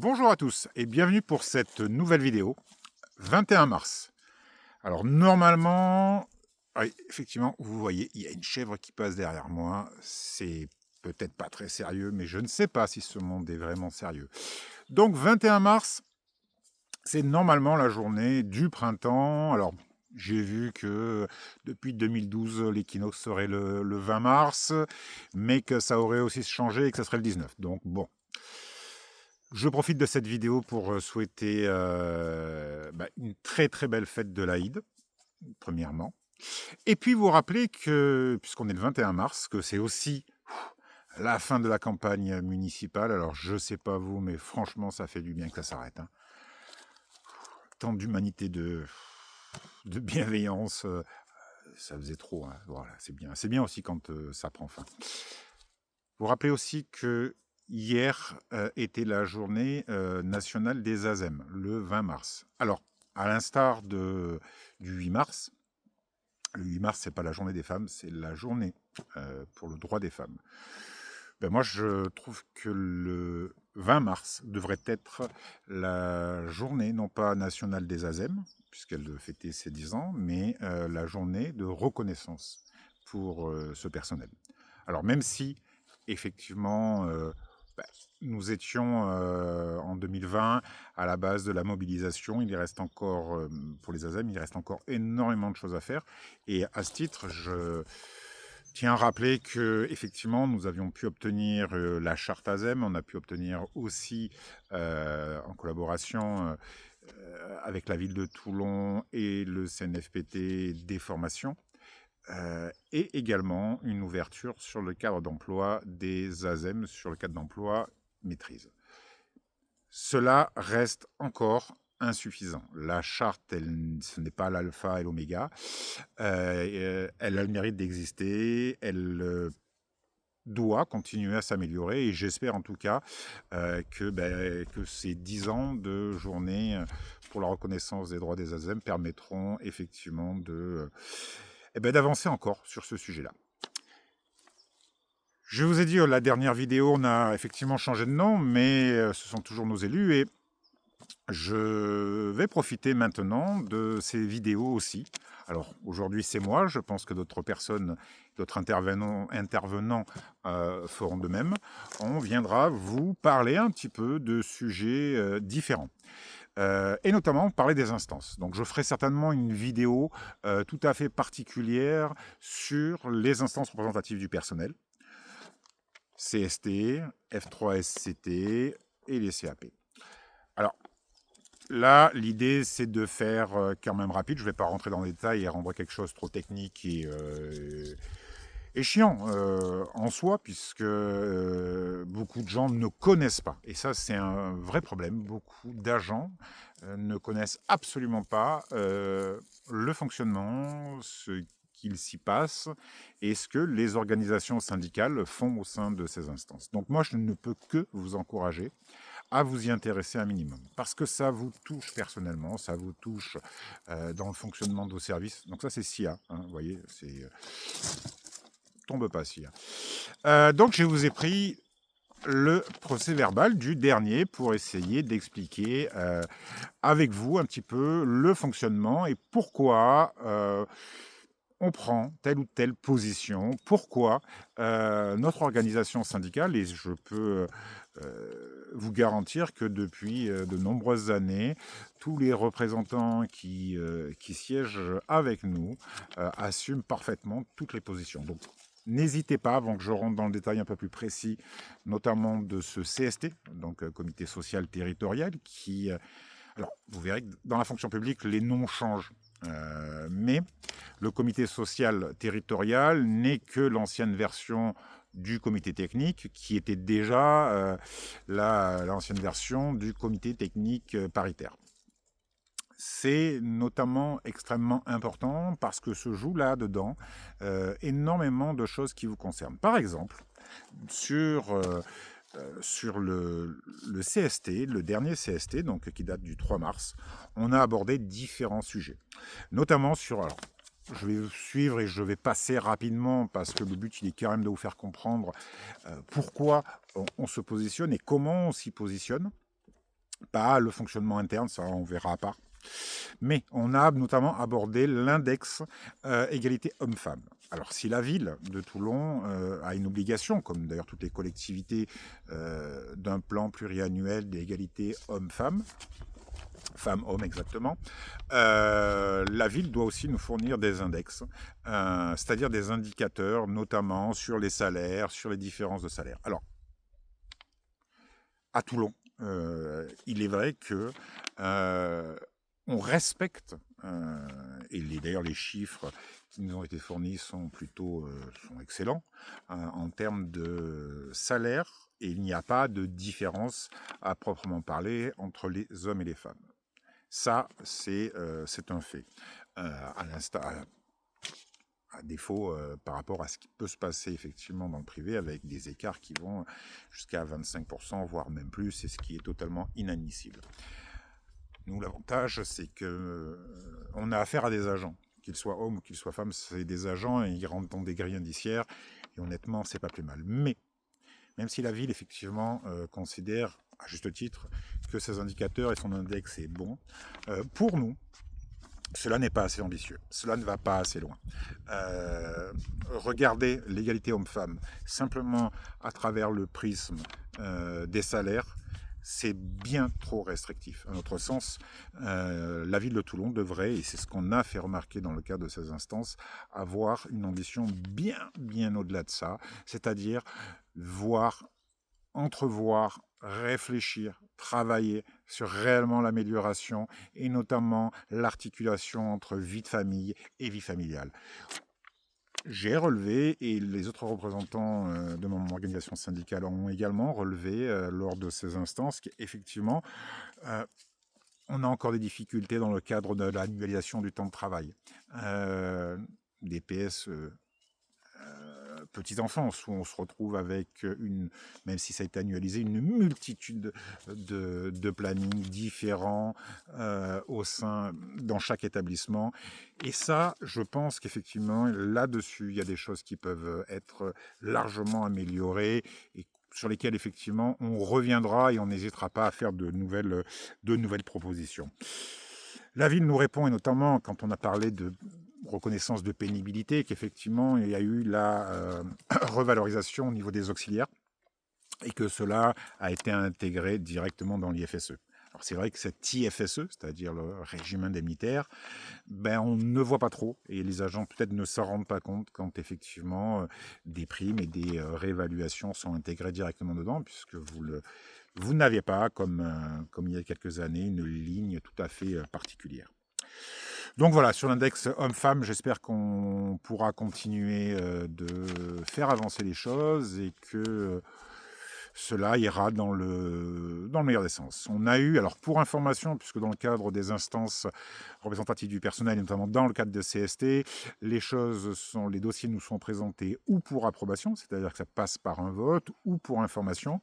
Bonjour à tous et bienvenue pour cette nouvelle vidéo, 21 mars. Alors normalement, oui, effectivement, vous voyez, il y a une chèvre qui passe derrière moi. C'est peut-être pas très sérieux, mais je ne sais pas si ce monde est vraiment sérieux. Donc 21 mars, c'est normalement la journée du printemps. Alors j'ai vu que depuis 2012, l'équinoxe serait le 20 mars, mais que ça aurait aussi changé et que ça serait le 19. Donc bon. Je profite de cette vidéo pour souhaiter une très très belle fête de l'Aïd, premièrement. Et puis vous rappeler que, puisqu'on est le 21 mars, que c'est aussi la fin de la campagne municipale. Alors je sais pas vous, mais franchement ça fait du bien que ça s'arrête. Hein. Tant d'humanité, de bienveillance, ça faisait trop. Hein. Voilà, c'est bien. C'est bien aussi quand ça prend fin. Vous rappelez aussi que hier était la journée nationale des ASEM, le 20 mars. Alors, à l'instar du 8 mars, le 8 mars, c'est pas la journée des femmes, c'est la journée pour le droit des femmes. Ben moi, je trouve que le 20 mars devrait être la journée, non pas nationale des ASEM, puisqu'elle fêtait ses 10 ans, mais la journée de reconnaissance pour ce personnel. Alors, même si effectivement, nous étions en 2020 à la base de la mobilisation. Il reste encore, pour les ASEM, il reste encore énormément de choses à faire. Et à ce titre, je tiens à rappeler que effectivement, nous avions pu obtenir la charte ASEM. On a pu obtenir aussi, en collaboration avec la ville de Toulon et le CNFPT, des formations. Et également une ouverture sur le cadre d'emploi des ASEM, sur le cadre d'emploi maîtrise. Cela reste encore insuffisant. La charte, ce n'est pas l'alpha et l'oméga. Elle a le mérite d'exister. Elle doit continuer à s'améliorer et j'espère en tout cas que ces 10 ans de journée pour la reconnaissance des droits des ASEM permettront effectivement d'avancer encore sur ce sujet-là. Je vous ai dit, la dernière vidéo, on a effectivement changé de nom, mais ce sont toujours nos élus et je vais profiter maintenant de ces vidéos aussi. Alors aujourd'hui c'est moi, je pense que d'autres personnes, d'autres intervenants feront de même. On viendra vous parler un petit peu de sujets différents. Et notamment parler des instances. Donc je ferai certainement une vidéo tout à fait particulière sur les instances représentatives du personnel, CST, F3SCT et les CAP. Alors là, l'idée c'est de faire quand même rapide, je ne vais pas rentrer dans les détails et rendre quelque chose trop technique et chiant en soi, puisque beaucoup de gens ne connaissent pas. Et ça, c'est un vrai problème. Beaucoup d'agents ne connaissent absolument pas le fonctionnement, ce qu'il s'y passe et ce que les organisations syndicales font au sein de ces instances. Donc moi, je ne peux que vous encourager à vous y intéresser un minimum, parce que ça vous touche personnellement, ça vous touche dans le fonctionnement de vos services. Donc ça, c'est SIA, hein, vous voyez, c'est... tombe pas, SIA. Donc je vous ai pris le procès verbal du dernier pour essayer d'expliquer avec vous un petit peu le fonctionnement et pourquoi on prend telle ou telle position, pourquoi notre organisation syndicale, et je peux vous garantir que depuis de nombreuses années, tous les représentants qui siègent avec nous assument parfaitement toutes les positions. Donc, n'hésitez pas, avant que je rentre dans le détail un peu plus précis, notamment de ce CST, donc Comité social territorial, qui... alors, vous verrez que dans la fonction publique, les noms changent. Mais le comité social territorial n'est que l'ancienne version du comité technique, qui était déjà l'ancienne version du comité technique paritaire. C'est notamment extrêmement important parce que se joue là-dedans énormément de choses qui vous concernent. Par exemple, sur le CST, le dernier CST, donc, qui date du 3 mars, on a abordé différents sujets, notamment sur... Alors, je vais suivre et je vais passer rapidement parce que le but, il est quand même de vous faire comprendre pourquoi on se positionne et comment on s'y positionne. Pas le fonctionnement interne, ça on verra à part. Mais on a notamment abordé l'index égalité homme-femme. Alors si la ville de Toulon a une obligation, comme d'ailleurs toutes les collectivités, d'un plan pluriannuel d'égalité homme-femme, femmes-hommes exactement, la ville doit aussi nous fournir des index, c'est-à-dire des indicateurs, notamment sur les salaires, sur les différences de salaire. Alors, à Toulon, il est vrai que on respecte, et d'ailleurs les chiffres qui nous ont été fournis sont plutôt sont excellents en termes de salaire, et il n'y a pas de différence à proprement parler entre les hommes et les femmes. Ça, c'est un fait. À l'instar, à défaut par rapport à ce qui peut se passer effectivement dans le privé, avec des écarts qui vont jusqu'à 25%, voire même plus, et ce qui est totalement inadmissible. Nous, l'avantage, c'est que on a affaire à des agents, qu'ils soient hommes ou qu'ils soient femmes, c'est des agents et ils rentrent dans des grilles indiciaires, et honnêtement, c'est pas plus mal. Mais, même si la ville, effectivement, considère, à juste titre, que ces indicateurs et son index est bon, pour nous, cela n'est pas assez ambitieux, cela ne va pas assez loin. Regardez l'égalité homme-femme simplement à travers le prisme des salaires, c'est bien trop restrictif. À notre sens, la ville de Toulon devrait, et c'est ce qu'on a fait remarquer dans le cadre de ces instances, avoir une ambition bien au-delà de ça, c'est-à-dire entrevoir, réfléchir, travailler sur réellement l'amélioration et notamment l'articulation entre vie de famille et vie familiale. J'ai relevé, et les autres représentants de mon organisation syndicale ont également relevé lors de ces instances, qu'effectivement, on a encore des difficultés dans le cadre de l'annualisation du temps de travail. Des PS petite enfance, où on se retrouve avec même si ça a été annualisé, une multitude de plannings différents dans chaque établissement. Et ça, je pense qu'effectivement, là-dessus, il y a des choses qui peuvent être largement améliorées et sur lesquelles, effectivement, on reviendra et on n'hésitera pas à faire de nouvelles propositions. La ville nous répond, et notamment quand on a parlé de reconnaissance de pénibilité, qu'effectivement il y a eu la revalorisation au niveau des auxiliaires et que cela a été intégré directement dans l'IFSE. Alors c'est vrai que cet IFSE, c'est-à-dire le régime indemnitaire, on ne voit pas trop, et les agents peut-être ne s'en rendent pas compte quand effectivement des primes et des réévaluations sont intégrées directement dedans, puisque vous n'aviez pas, comme il y a quelques années, une ligne tout à fait particulière. Donc voilà, sur l'index homme-femme, j'espère qu'on pourra continuer de faire avancer les choses et que cela ira dans le meilleur des sens. On a eu, alors pour information, puisque dans le cadre des instances représentatives du personnel, et notamment dans le cadre de CST, les dossiers nous sont présentés ou pour approbation, c'est-à-dire que ça passe par un vote, ou pour information,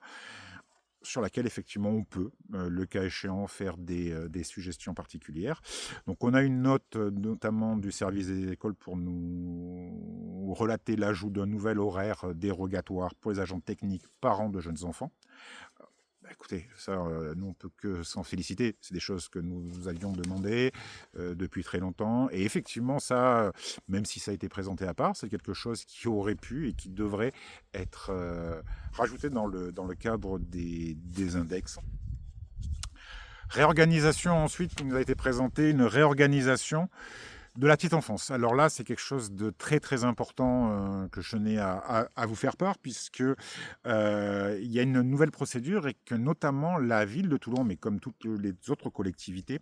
sur laquelle effectivement on peut, le cas échéant, faire des suggestions particulières. Donc on a une note notamment du service des écoles pour nous relater l'ajout d'un nouvel horaire dérogatoire pour les agents techniques parents de jeunes enfants. Écoutez, ça, nous on peut que s'en féliciter. C'est des choses que nous avions demandées depuis très longtemps. Et effectivement, ça, même si ça a été présenté à part, c'est quelque chose qui aurait pu et qui devrait être rajouté dans le cadre des index. Réorganisation ensuite qui nous a été présentée, une réorganisation de la petite enfance. Alors là, c'est quelque chose de très très important que je tenais à vous faire part, puisque il y a une nouvelle procédure et que notamment la ville de Toulon, mais comme toutes les autres collectivités,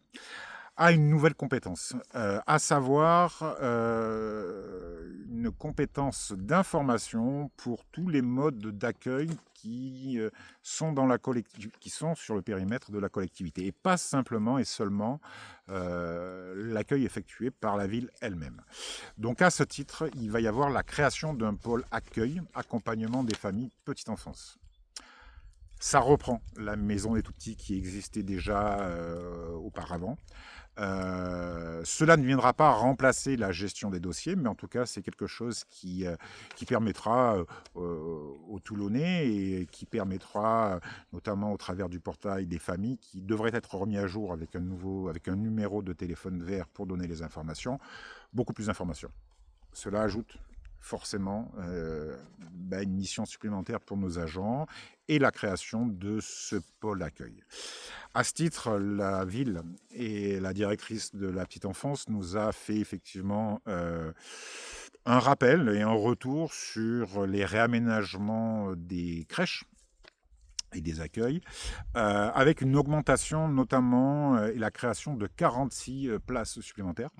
a une nouvelle compétence, à savoir une compétence d'information pour tous les modes d'accueil qui sont sur le périmètre de la collectivité, et pas simplement et seulement l'accueil effectué par la ville elle-même. Donc à ce titre, il va y avoir la création d'un pôle accueil, accompagnement des familles petite enfance. Ça reprend la maison des tout-petits qui existait déjà auparavant. Cela ne viendra pas remplacer la gestion des dossiers, mais en tout cas, c'est quelque chose qui permettra aux Toulonnais et qui permettra, notamment au travers du portail des familles, qui devrait être remis à jour avec un numéro de téléphone vert pour donner les informations, beaucoup plus d'informations. Cela ajoute forcément une mission supplémentaire pour nos agents et la création de ce pôle accueil. À ce titre, la ville et la directrice de la petite enfance nous a fait effectivement un rappel et un retour sur les réaménagements des crèches et des accueils, avec une augmentation notamment et la création de 46 places supplémentaires.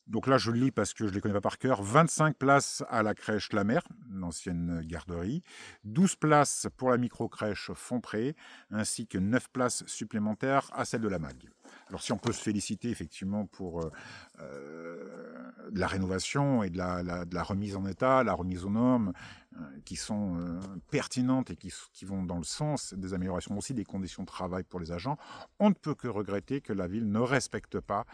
Donc là, je le lis parce que je ne les connais pas par cœur. 25 places à la crèche La Mer, l'ancienne garderie. 12 places pour la micro-crèche Fontpré, ainsi que 9 places supplémentaires à celle de la MAG. Alors si on peut se féliciter effectivement pour de la rénovation et de la remise en état, la remise aux normes, qui sont pertinentes et qui vont dans le sens des améliorations aussi des conditions de travail pour les agents, on ne peut que regretter que la ville ne respecte pas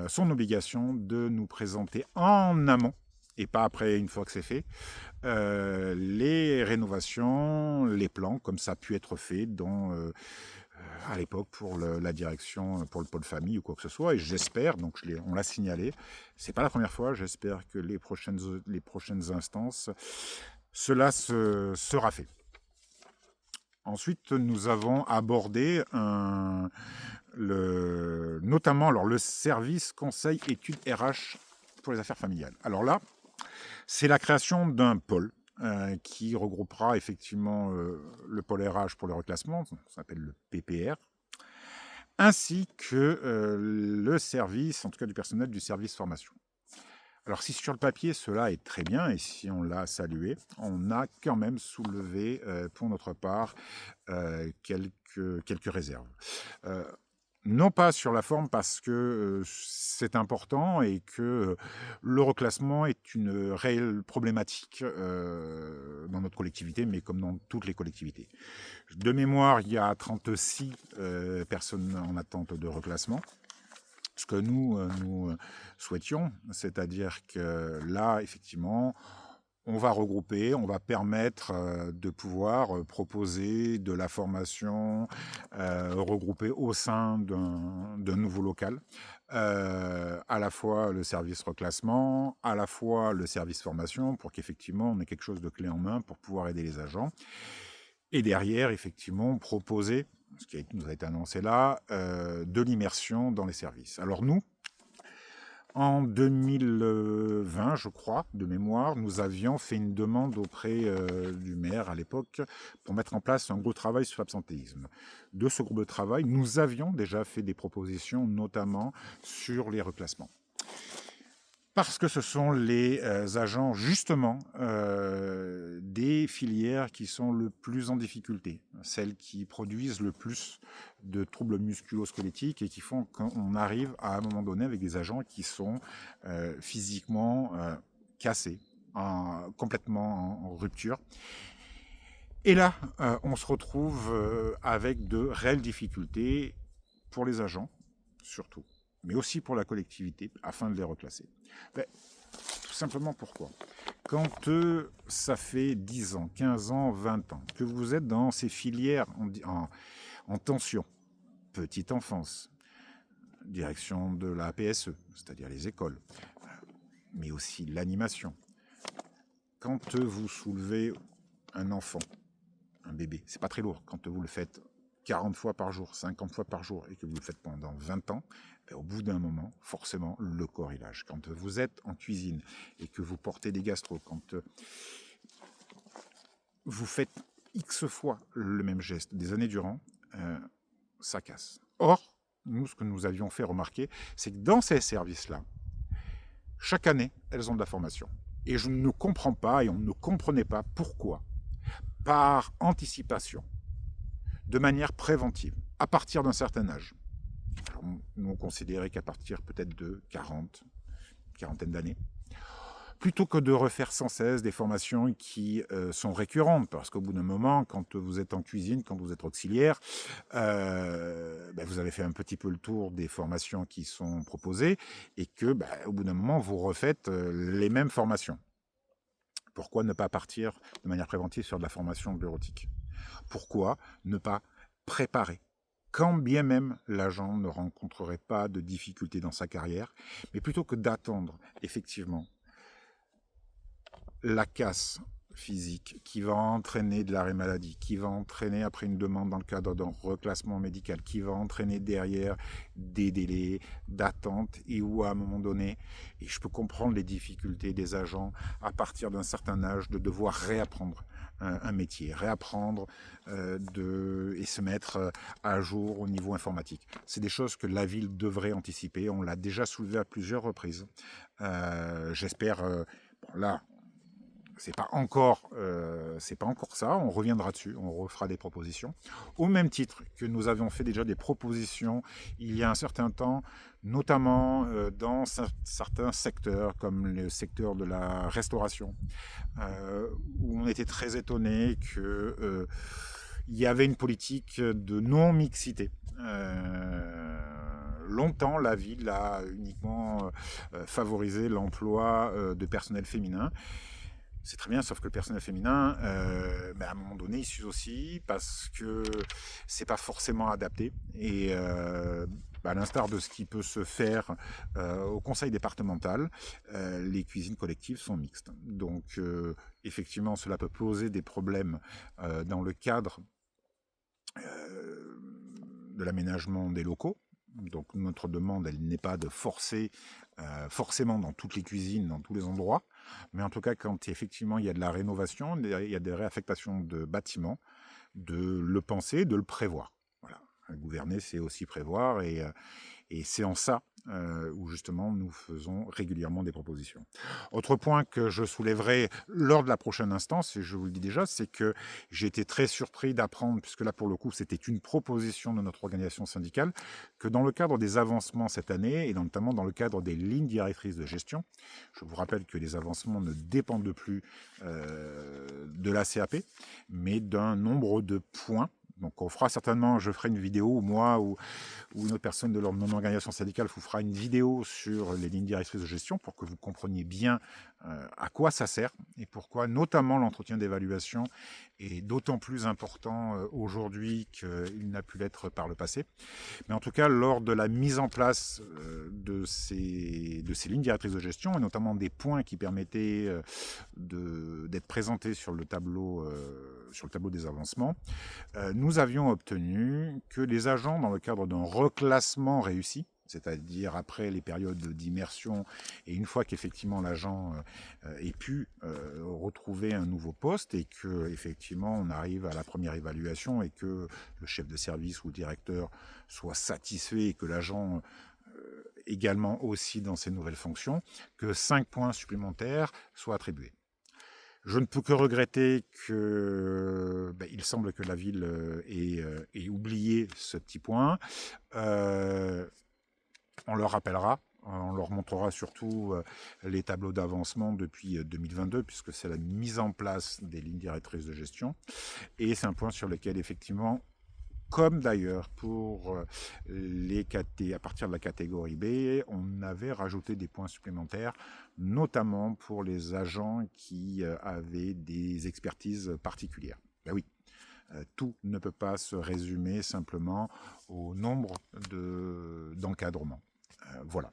son obligation de nous présenter en amont, et pas après une fois que c'est fait, les rénovations, les plans, comme ça a pu être fait à l'époque pour la direction, pour le pôle famille ou quoi que ce soit. Et j'espère, donc on l'a signalé, c'est pas la première fois, j'espère que les prochaines instances, cela sera fait. Ensuite, nous avons abordé notamment le service conseil études RH pour les affaires familiales. Alors là, c'est la création d'un pôle qui regroupera effectivement le pôle RH pour le reclassement, ça s'appelle le PPR, ainsi que le service, en tout cas du personnel du service formation. Alors si sur le papier cela est très bien et si on l'a salué, on a quand même soulevé pour notre part quelques réserves. Non pas sur la forme parce que c'est important et que le reclassement est une réelle problématique dans notre collectivité, mais comme dans toutes les collectivités. De mémoire, il y a 36 personnes en attente de reclassement. Ce que nous souhaitions, c'est-à-dire que là, effectivement, on va regrouper, on va permettre de pouvoir proposer de la formation regroupée au sein d'un nouveau local, à la fois le service reclassement, à la fois le service formation, pour qu'effectivement on ait quelque chose de clé en main pour pouvoir aider les agents. Et derrière, effectivement, proposer, ce qui nous a été annoncé là, de l'immersion dans les services. Alors nous, en 2020, je crois, de mémoire, nous avions fait une demande auprès du maire à l'époque pour mettre en place un groupe de travail sur l'absentéisme. De ce groupe de travail, nous avions déjà fait des propositions, notamment sur les reclassements. Parce que ce sont les agents, justement, des filières qui sont le plus en difficulté, celles qui produisent le plus de troubles musculo-squelettiques et qui font qu'on arrive à un moment donné avec des agents qui sont physiquement cassés, complètement en rupture. Et là, on se retrouve avec de réelles difficultés pour les agents, surtout, mais aussi pour la collectivité, afin de les reclasser. Tout simplement pourquoi ? Quand ça fait 10 ans, 15 ans, 20 ans, que vous êtes dans ces filières en tension, petite enfance, direction de la PSE, c'est-à-dire les écoles, mais aussi l'animation, quand vous soulevez un enfant, un bébé, c'est pas très lourd, quand vous le faites 40 fois par jour, 50 fois par jour, et que vous le faites pendant 20 ans, au bout d'un moment, forcément, le corps il lâche. Quand vous êtes en cuisine et que vous portez des gastros, quand vous faites X fois le même geste des années durant, ça casse. Or, nous, ce que nous avions fait remarquer, c'est que dans ces services-là, chaque année, elles ont de la formation. Et je ne comprends pas, et on ne comprenait pas pourquoi, par anticipation, de manière préventive, à partir d'un certain âge. Alors, nous, on considérait qu'à partir peut-être de quarantaine d'années, plutôt que de refaire sans cesse des formations qui sont récurrentes, parce qu'au bout d'un moment, quand vous êtes en cuisine, quand vous êtes auxiliaire, vous avez fait un petit peu le tour des formations qui sont proposées, et que au bout d'un moment, vous refaites les mêmes formations. Pourquoi ne pas partir de manière préventive sur de la formation bureautique? Pourquoi ne pas préparer, quand bien même l'agent ne rencontrerait pas de difficultés dans sa carrière, mais plutôt que d'attendre effectivement la casse physique qui va entraîner de l'arrêt maladie, qui va entraîner après une demande dans le cadre d'un reclassement médical, qui va entraîner derrière des délais d'attente, et où à un moment donné, et je peux comprendre les difficultés des agents à partir d'un certain âge de devoir réapprendre un métier, réapprendre et se mettre à jour au niveau informatique. C'est des choses que la ville devrait anticiper, on l'a déjà soulevé à plusieurs reprises. J'espère, là, c'est pas encore ça, on reviendra dessus, on refera des propositions. Au même titre que nous avions fait déjà des propositions il y a un certain temps, notamment dans certains secteurs, comme le secteur de la restauration, où on était très étonné qu'il y avait une politique de non-mixité. Longtemps, la ville a uniquement favorisé l'emploi de personnel féminin. C'est très bien, sauf que le personnel féminin, à un moment donné, il s'use aussi parce que c'est pas forcément adapté. Et à l'instar de ce qui peut se faire au conseil départemental, les cuisines collectives sont mixtes. Donc, effectivement, cela peut poser des problèmes dans le cadre de l'aménagement des locaux. Donc notre demande, elle n'est pas de forcer forcément dans toutes les cuisines, dans tous les endroits, mais en tout cas quand effectivement il y a de la rénovation, il y a des réaffectations de bâtiments, de le penser, de le prévoir. Voilà. Gouverner, c'est aussi prévoir, et c'est en ça où justement nous faisons régulièrement des propositions. Autre point que je soulèverai lors de la prochaine instance, et je vous le dis déjà, c'est que j'ai été très surpris d'apprendre, puisque là pour le coup c'était une proposition de notre organisation syndicale, que dans le cadre des avancements cette année, et notamment dans le cadre des lignes directrices de gestion, je vous rappelle que les avancements ne dépendent plus de la CAP, mais d'un nombre de points. Donc on fera certainement, je ferai une vidéo, moi ou une autre personne de mon organisation syndicale vous fera une vidéo sur les lignes directrices de gestion pour que vous compreniez bien à quoi ça sert et pourquoi notamment l'entretien d'évaluation est d'autant plus important aujourd'hui qu'il n'a pu l'être par le passé. Mais en tout cas, lors de la mise en place de ces lignes directrices de gestion, et notamment des points qui permettaient d'être présentés sur le tableau des avancements, nous avions obtenu que les agents, dans le cadre d'un reclassement réussi, c'est-à-dire après les périodes d'immersion et une fois qu'effectivement l'agent ait pu retrouver un nouveau poste et que effectivement on arrive à la première évaluation et que le chef de service ou le directeur soit satisfait et que l'agent également aussi dans ses nouvelles fonctions, que 5 points supplémentaires soient attribués. Je ne peux que regretter que il semble que la ville ait oublié ce petit point. On leur rappellera, on leur montrera surtout les tableaux d'avancement depuis 2022, puisque c'est la mise en place des lignes directrices de gestion. Et c'est un point sur lequel, effectivement, comme d'ailleurs pour à partir de la catégorie B, on avait rajouté des points supplémentaires, notamment pour les agents qui avaient des expertises particulières. Ben oui, tout ne peut pas se résumer simplement au nombre d'encadrements. Voilà.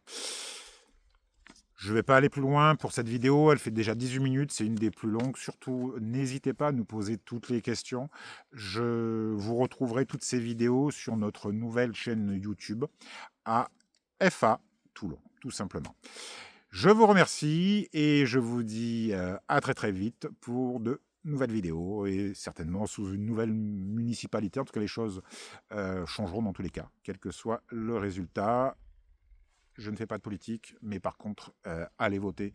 Je ne vais pas aller plus loin pour cette vidéo, elle fait déjà 18 minutes, c'est une des plus longues. Surtout, n'hésitez pas à nous poser toutes les questions. Je vous retrouverai toutes ces vidéos sur notre nouvelle chaîne YouTube à FA Toulon, tout simplement. Je vous remercie et je vous dis à très très vite pour de nouvelles vidéos et certainement sous une nouvelle municipalité. En tout cas, les choses changeront dans tous les cas, quel que soit le résultat. Je ne fais pas de politique, mais par contre, allez voter.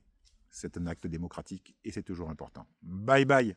C'est un acte démocratique et c'est toujours important. Bye bye.